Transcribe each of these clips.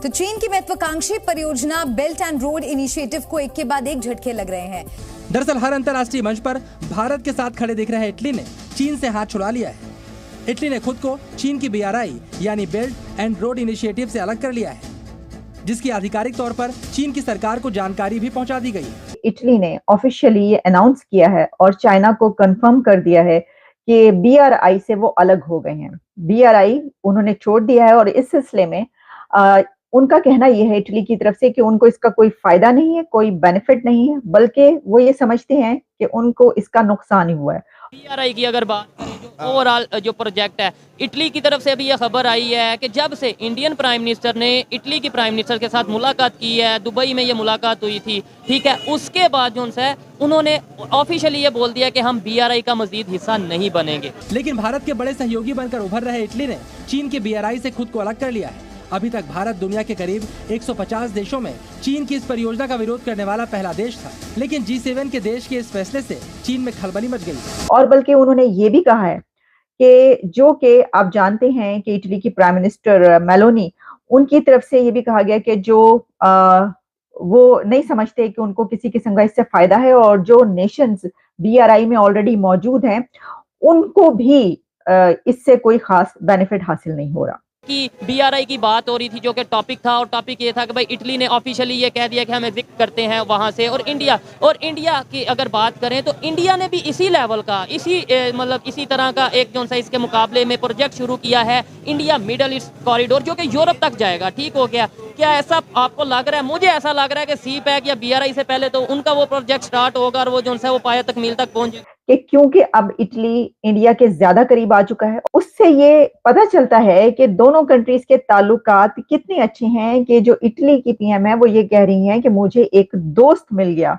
तो चीन की महत्वाकांक्षी परियोजना बेल्ट एंड रोड इनिशिएटिव को एक के बाद एक झटके लग रहे हैं। दरअसल हर अंतर्राष्ट्रीय मंच पर भारत के साथ खड़े दिख रहे इटली ने चीन से हाथ छुड़ा लिया है। इटली ने खुद को चीन की BRI यानी बेल्ट एंड रोड इनिशिएटिव से अलग कर लिया है, जिसकी आधिकारिक तौर पर चीन की सरकार को जानकारी भी पहुंचा दी गई। इटली ने ऑफिशियली ये अनाउंस किया है और चाइना को कंफर्म कर दिया है कि BRI से वो अलग हो गए हैं। BRI उन्होंने छोड़ दिया है और इस सिलसिले में उनका कहना यह है इटली की तरफ से कि उनको इसका कोई फायदा नहीं है, कोई बेनिफिट नहीं है, बल्कि वो ये समझते हैं कि उनको इसका नुकसान ही हुआ है। BRI की अगर बात करें, जो ओवरऑल जो प्रोजेक्ट है, इटली की तरफ से अभी यह खबर आई है कि जब से इंडियन प्राइम मिनिस्टर ने इटली की प्राइम मिनिस्टर के साथ मुलाकात की है, दुबई में ये मुलाकात हुई थी, ठीक है, उसके बाद जो है उन्होंने ऑफिशियली ये बोल दिया कि हम BRI का मजीद हिस्सा नहीं बनेंगे। लेकिन भारत के बड़े सहयोगी बनकर उभर रहे इटली ने चीन के BRI से खुद को अलग कर लिया है। अभी तक भारत दुनिया के करीब 150 देशों में चीन की इस परियोजना का विरोध करने वाला पहला देश था, लेकिन G7 के देश के इस फैसले से चीन में खलबली मच गई। और बल्कि उन्होंने ये भी कहा है कि आप जानते हैं कि इटली की प्राइम मिनिस्टर मेलोनी, उनकी तरफ से ये भी कहा गया कि जो वो नहीं समझते कि उनको किसी किस्म का इससे फायदा है और जो नेशंस BRI में ऑलरेडी मौजूद हैं उनको भी इससे कोई खास बेनिफिट हासिल नहीं हो रहा। कि BRI की बात हो रही थी, जो कि टॉपिक था, और टॉपिक ये था कि भाई इटली ने ऑफिशियली ये कह दिया कि हम एग्जिट करते हैं वहां से। और इंडिया की अगर बात करें तो इंडिया ने भी इसी लेवल का, इसी तरह का एक जो सा इसके मुकाबले में प्रोजेक्ट शुरू किया है, इंडिया मिडल ईस्ट कॉरिडोर, जो कि यूरोप तक जाएगा। ठीक हो गया, क्या ऐसा आपको लग रहा है? मुझे ऐसा लग रहा है कि CPEC या BRI से पहले तो उनका वो प्रोजेक्ट स्टार्ट होगा और वो जो है वो पाया तक मील तक पहुंच जाएगा। कि क्योंकि अब इटली इंडिया के ज्यादा करीब आ चुका है, उससे ये पता चलता है कि दोनों कंट्रीज के ताल्लुकात कितने अच्छे हैं कि जो इटली की PM है वो ये कह रही हैं कि मुझे एक दोस्त मिल गया।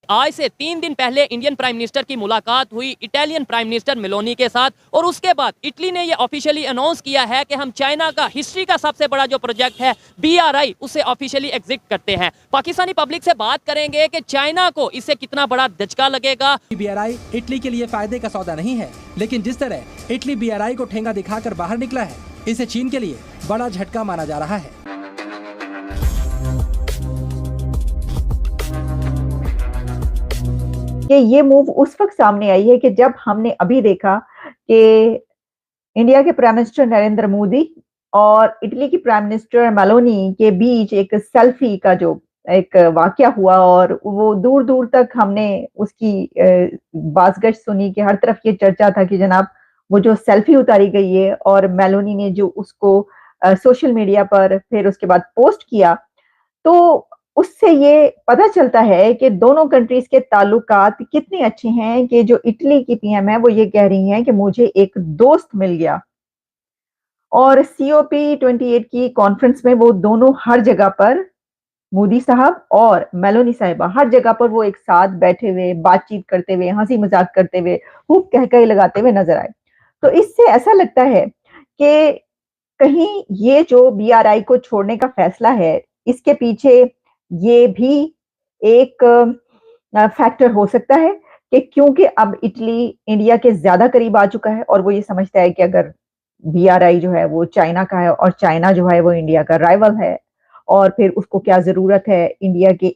आज से 3 दिन पहले इंडियन प्राइम मिनिस्टर की मुलाकात हुई इटालियन प्राइम मिनिस्टर मेलोनी के साथ, और उसके बाद इटली ने यह ऑफिशियली अनाउंस किया है कि हम चाइना का हिस्ट्री का सबसे बड़ा जो प्रोजेक्ट है BRI, उसे ऑफिशियली एग्जिट करते हैं। पाकिस्तानी पब्लिक से बात करेंगे कि चाइना को इससे कितना बड़ा धचका लगेगा। BRI इटली के लिए फायदे का सौदा नहीं है, लेकिन जिस तरह इटली BRI को ठेंगा दिखाकर बाहर निकला है, इसे चीन के लिए बड़ा झटका माना जा रहा है। कि ये मूव उस वक्त सामने आई है कि जब हमने अभी देखा कि इंडिया के प्राइम मिनिस्टर नरेंद्र मोदी और इटली की प्राइम मिनिस्टर मेलोनी के बीच एक सेल्फी का जो एक वाकया हुआ, और वो दूर दूर तक हमने उसकी बाज़गश्त सुनी कि हर तरफ ये चर्चा था कि जनाब वो जो सेल्फी उतारी गई है और मेलोनी ने जो उसको सोशल मीडिया पर फिर उसके बाद पोस्ट किया, तो उससे ये पता चलता है कि दोनों कंट्रीज के ताल्लुकात कितने अच्छे हैं कि जो इटली की PM है वो ये कह रही हैं कि मुझे एक दोस्त मिल गया। और COP28 की कॉन्फ्रेंस में वो दोनों हर जगह पर, मोदी साहब और मेलोनी साहिबा, हर जगह पर वो एक साथ बैठे हुए, बातचीत करते हुए, हंसी मजाक करते हुए, खूब कहकही लगाते हुए नजर आए। तो इससे ऐसा लगता है कि कहीं ये जो BRI को छोड़ने का फैसला है, इसके पीछे ये भी एक फैक्टर हो सकता है कि क्योंकि अब इटली इंडिया के ज्यादा करीब आ चुका है और वो ये समझता है कि अगर BRI जो है वो चाइना का है और चाइना जो है वो इंडिया का राइवल है, और फिर उसको क्या जरूरत है इंडिया के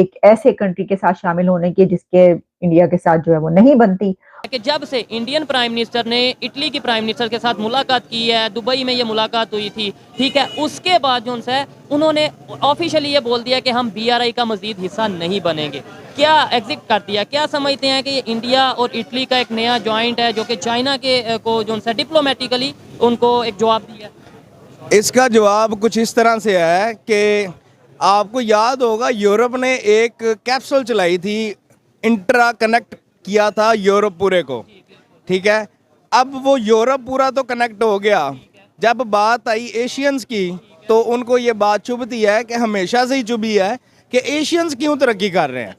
एक ऐसे कंट्री के साथ शामिल होने की जिसके इंडिया के साथ जो है वो नहीं बनती। कि जब से इंडियन प्राइम मिनिस्टर ने इटली की प्राइम मिनिस्टर के साथ मुलाकात की है, दुबई में ये मुलाकात हुई थी, ठीक है, उसके बाद जो है उन्होंने ऑफिशियली ये बोल दिया कि हम BRI का मजीद हिस्सा नहीं बनेंगे। क्या एग्जिट कर दिया? क्या समझते हैं कि ये इंडिया और इटली का एक नया जॉइंट है जो कि चाइना के को जो है डिप्लोमेटिकली उनको एक जवाब दिया? इसका जवाब कुछ इस तरह से है कि आपको याद होगा यूरोप ने एक कैप्सूल चलाई थी, इंट्रा कनेक्ट किया था यूरोप पूरे को, ठीक है। अब वो यूरोप पूरा तो कनेक्ट हो गया, जब बात आई एशियंस की तो उनको ये बात चुभती है कि हमेशा से ही चुभी है कि एशियंस क्यों तरक्की कर रहे हैं।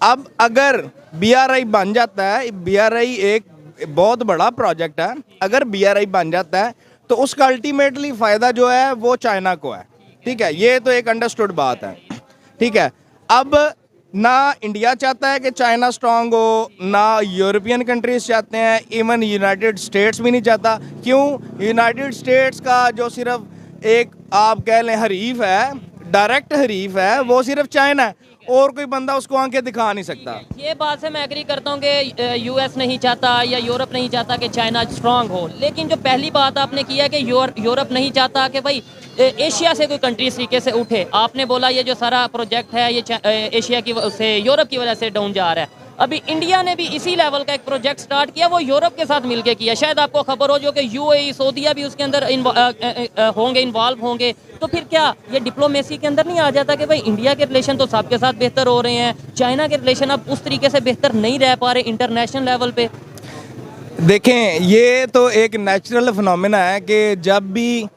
अब अगर BRI बन जाता है, BRI एक बहुत बड़ा प्रोजेक्ट है, अगर BRI बन जाता है तो उसका अल्टीमेटली फ़ायदा जो है वो चाइना को है, ठीक है। ये तो एक अंडरस्टूड बात है, ठीक है। अब ना इंडिया चाहता है कि चाइना स्ट्रांग हो, ना यूरोपियन कंट्रीज चाहते हैं, इवन यूनाइटेड स्टेट्स भी नहीं चाहता। क्यों? यूनाइटेड स्टेट्स का जो सिर्फ एक आप कह लें हरीफ है, डायरेक्ट हरीफ है, वो सिर्फ चाइना है, और कोई बंदा उसको आंखें दिखा नहीं सकता। ये बात से मैं एग्री करता हूँ कि यूएस नहीं चाहता या यूरोप नहीं चाहता कि चाइना स्ट्रांग हो, लेकिन जो पहली बात आपने की है कि यूरोप नहीं चाहता कि भाई एशिया से कोई कंट्री इस तरीके से उठे। आपने बोला ये जो सारा प्रोजेक्ट है ये एशिया की से यूरोप की वजह से डाउन जा रहा है। अभी इंडिया ने भी इसी लेवल का एक प्रोजेक्ट स्टार्ट किया, वो यूरोप के साथ मिलकर किया। शायद आपको खबर हो जो कि यूएई सऊदीया भी उसके अंदर इन्वॉल्व होंगे। तो फिर क्या ये डिप्लोमेसी के अंदर नहीं आ जाता कि भाई इंडिया के रिलेशन तो सबके साथ बेहतर हो रहे हैं, चाइना के रिलेशन अब उस तरीके से बेहतर नहीं रह पा रहे इंटरनेशनल लेवल पे? देखें, ये तो एक नेचुरल फिनोमेना है कि जब भी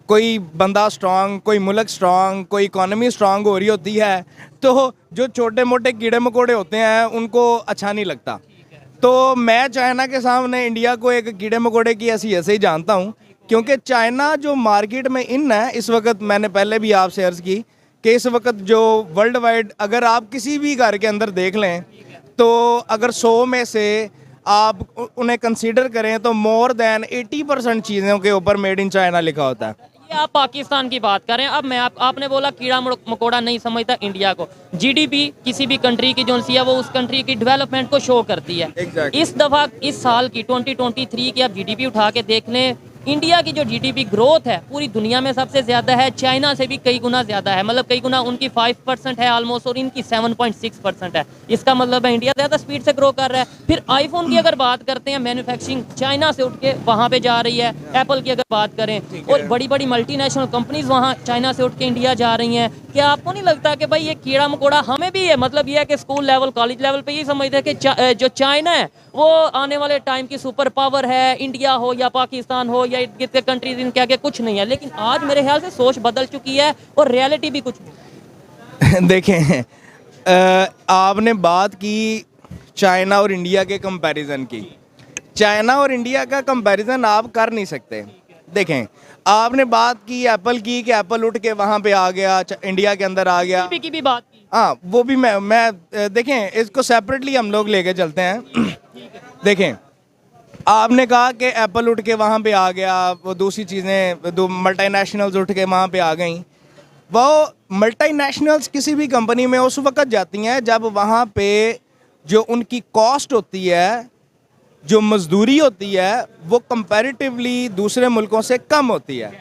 कोई बंदा स्ट्रांग, कोई मुल्क स्ट्रांग, कोई इकोनॉमी स्ट्रांग हो रही होती है, तो जो छोटे मोटे कीड़े मकोड़े होते हैं उनको अच्छा नहीं लगता। तो मैं चाइना के सामने इंडिया को एक कीड़े मकोड़े की हैसियत से ही जानता हूँ, क्योंकि चाइना जो मार्केट में इन है इस वक्त, मैंने पहले भी आपसे अर्ज़ की कि इस वक्त जो वर्ल्ड वाइड अगर आप किसी भी घर के अंदर देख लें तो अगर 100 में से आप उन्हें कंसीडर करें तो मोर देन 80% चीज़ों के ऊपर मेड इन चाइना लिखा होता है। ये आप पाकिस्तान की बात करें। अब मैं आपने बोला कीड़ा मकोड़ा नहीं समझता इंडिया को। जीडीपी किसी भी कंट्री की जो है वो उस कंट्री की डेवलपमेंट को शो करती है। Exactly. इस दफ़ा इस साल की 2023 की आप जीडीपी उठा के देख लें, इंडिया की जो जीडीपी ग्रोथ है पूरी दुनिया में सबसे ज़्यादा है, चाइना से भी कई गुना ज़्यादा है। मतलब कई गुना, उनकी 5% है ऑलमोस्ट और इनकी 7.6% है। इसका मतलब है इंडिया ज़्यादा स्पीड से ग्रो कर रहा है। फिर आईफोन की अगर बात करते हैं, मैन्युफैक्चरिंग चाइना से उठ के वहाँ पे जा रही है। एप्पल की अगर बात करें और बड़ी बड़ी मल्टीनेशनल कंपनीज वहाँ चाइना से उठ के इंडिया जा रही हैं। क्या आपको नहीं लगता कि भाई ये कीड़ा मकोड़ा हमें भी है? मतलब ये है कि स्कूल लेवल, कॉलेज लेवल पे ये समझते हैं कि जो चाइना है वो आने वाले टाइम की सुपर पावर है, इंडिया हो या पाकिस्तान हो या इर्द गिर्द के कंट्रीज, इनके आगे कुछ नहीं है। लेकिन आज मेरे ख्याल से सोच बदल चुकी है और रियलिटी भी कुछ नहीं। देखें, आपने बात की चाइना और इंडिया के कंपैरिजन की। चाइना और इंडिया का कंपैरिजन आप कर नहीं सकते। देखें, आपने बात की एप्पल की कि एप्पल उठ के वहाँ पे आ गया, इंडिया के अंदर आ गया। की भी बात की, हाँ, वो भी मैं देखें, इसको सेपरेटली हम लोग लेके चलते हैं। देखें, आपने कहा कि एप्पल उठ के वहाँ पे आ गया, वो दूसरी चीज़ें, दो मल्टीनेशनल्स उठ के वहाँ पे आ गई। वो मल्टीनेशनल्स किसी भी कंपनी में उस वक्त जाती हैं जब वहाँ पे जो उनकी कॉस्ट होती है, जो मजदूरी होती है, वो कंपैरेटिवली दूसरे मुल्कों से कम होती है।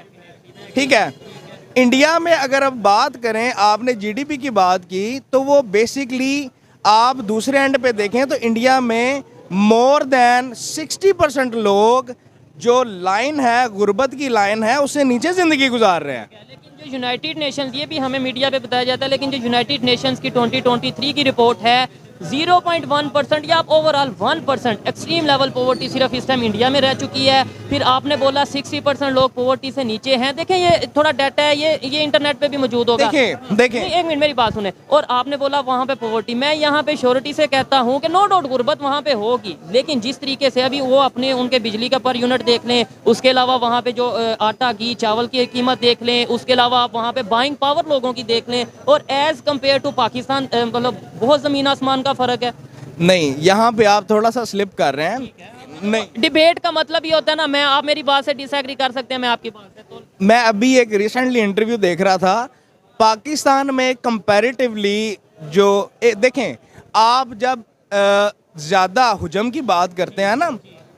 ठीक है, इंडिया में अगर अब बात करें, आपने जीडीपी की बात की, तो वो बेसिकली आप दूसरे एंड पे देखें तो इंडिया में मोर देन 60% लोग जो लाइन है, गुर्बत की लाइन है, उससे नीचे ज़िंदगी गुजार रहे हैं। लेकिन जो यूनाइटेड नेशंस, ये भी हमें मीडिया पे बताया जाता है, लेकिन जो यूनाइटेड नेशंस की 2023 की रिपोर्ट है 0.1% या ओवरऑल 1% एक्सट्रीम लेवल पॉवर्टी सिर्फ इस टाइम इंडिया में रह चुकी है। फिर आपने बोला 60% लोग पॉवर्टी से नीचे हैं। देखें, ये थोड़ा डाटा है, ये इंटरनेट पे भी मौजूद होगा। देखें एक मिनट मेरी बात सुने। और आपने बोला वहाँ पे पॉवर्टी, मैं यहाँ पे श्योरिटी से कहता हूँ कि नो डाउट गुर्बत वहाँ पे होगी, लेकिन जिस तरीके से अभी वो अपने उनके बिजली का पर यूनिट देख लें, उसके अलावा वहाँ पे जो आटा घी चावल की कीमत देख लें, उसके अलावा आप वहाँ पे बाइंग पावर लोगों की देख लें, और एज कम्पेयर टू पाकिस्तान मतलब बहुत ज़मीन आसमान का फ़र्क है। नहीं, यहाँ पे आप थोड़ा सा स्लिप कर रहे हैं। नहीं, डिबेट का मतलब ये होता है ना, आप मेरी बात से डिसएग्री कर सकते हैं, मैं आपकी बात से। तो मैं अभी एक रिसेंटली इंटरव्यू देख रहा था, पाकिस्तान में कंपैरेटिवली जो देखें, आप जब ज़्यादा हुजम की बात करते हैं ना,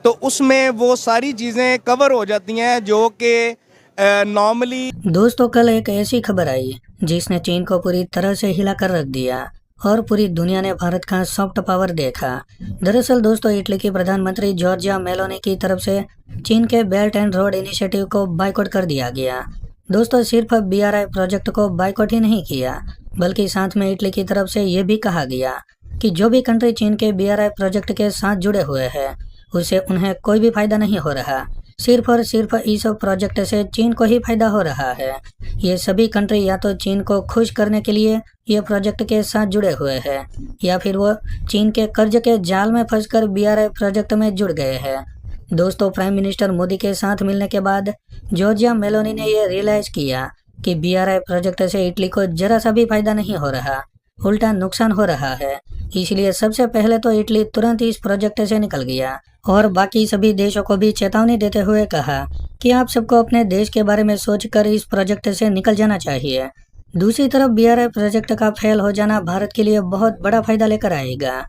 तो उसमें वो सारी चीज़ें कवर हो जाती हैं जो कि नॉर्मली। दोस्तों, कल एक ऐसी खबर आई जिसने चीन को पूरी तरह से हिला कर रख दिया और पूरी दुनिया ने भारत का सॉफ्ट पावर देखा। दरअसल दोस्तों, इटली की प्रधानमंत्री जॉर्जिया मेलोनी की तरफ से चीन के बेल्ट एंड रोड इनिशिएटिव को बाइकआउट कर दिया गया। दोस्तों, सिर्फ BRI प्रोजेक्ट को बाइकआउट ही नहीं किया, बल्कि साथ में इटली की तरफ से ये भी कहा गया कि जो भी कंट्री चीन के BRI प्रोजेक्ट के साथ जुड़े हुए हैं, उससे उन्हें कोई भी फायदा नहीं हो रहा। सिर्फ और सिर्फ इस प्रोजेक्ट से चीन को ही फायदा हो रहा है। ये सभी कंट्री या तो चीन को खुश करने के लिए ये प्रोजेक्ट के साथ जुड़े हुए हैं, या फिर वो चीन के कर्ज के जाल में फंसकर BRI प्रोजेक्ट में जुड़ गए हैं। दोस्तों, प्राइम मिनिस्टर मोदी के साथ मिलने के बाद जॉर्जिया मेलोनी ने ये रियलाइज किया कि BRI प्रोजेक्ट से इटली को जरा सा भी फायदा नहीं हो रहा, उल्टा नुकसान हो रहा है। इसलिए सबसे पहले तो इटली तुरंत इस प्रोजेक्ट से निकल गया और बाकी सभी देशों को भी चेतावनी देते हुए कहा कि आप सबको अपने देश के बारे में सोचकर इस प्रोजेक्ट से निकल जाना चाहिए। दूसरी तरफ BRI प्रोजेक्ट का फेल हो जाना भारत के लिए बहुत बड़ा फायदा लेकर आएगा,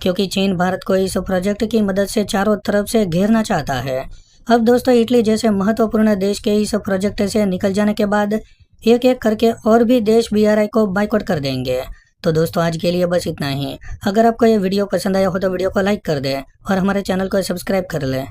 क्योंकि चीन भारत को इस प्रोजेक्ट की मदद से चारों तरफ से घेरना चाहता है। अब दोस्तों इटली जैसे महत्वपूर्ण देश के इस प्रोजेक्ट से निकल जाने के बाद एक एक करके और भी देश BRI को बाइकआउट कर देंगे। तो दोस्तों आज के लिए बस इतना ही। अगर आपको ये वीडियो पसंद आया हो तो वीडियो को लाइक कर दें और हमारे चैनल को सब्सक्राइब कर लें।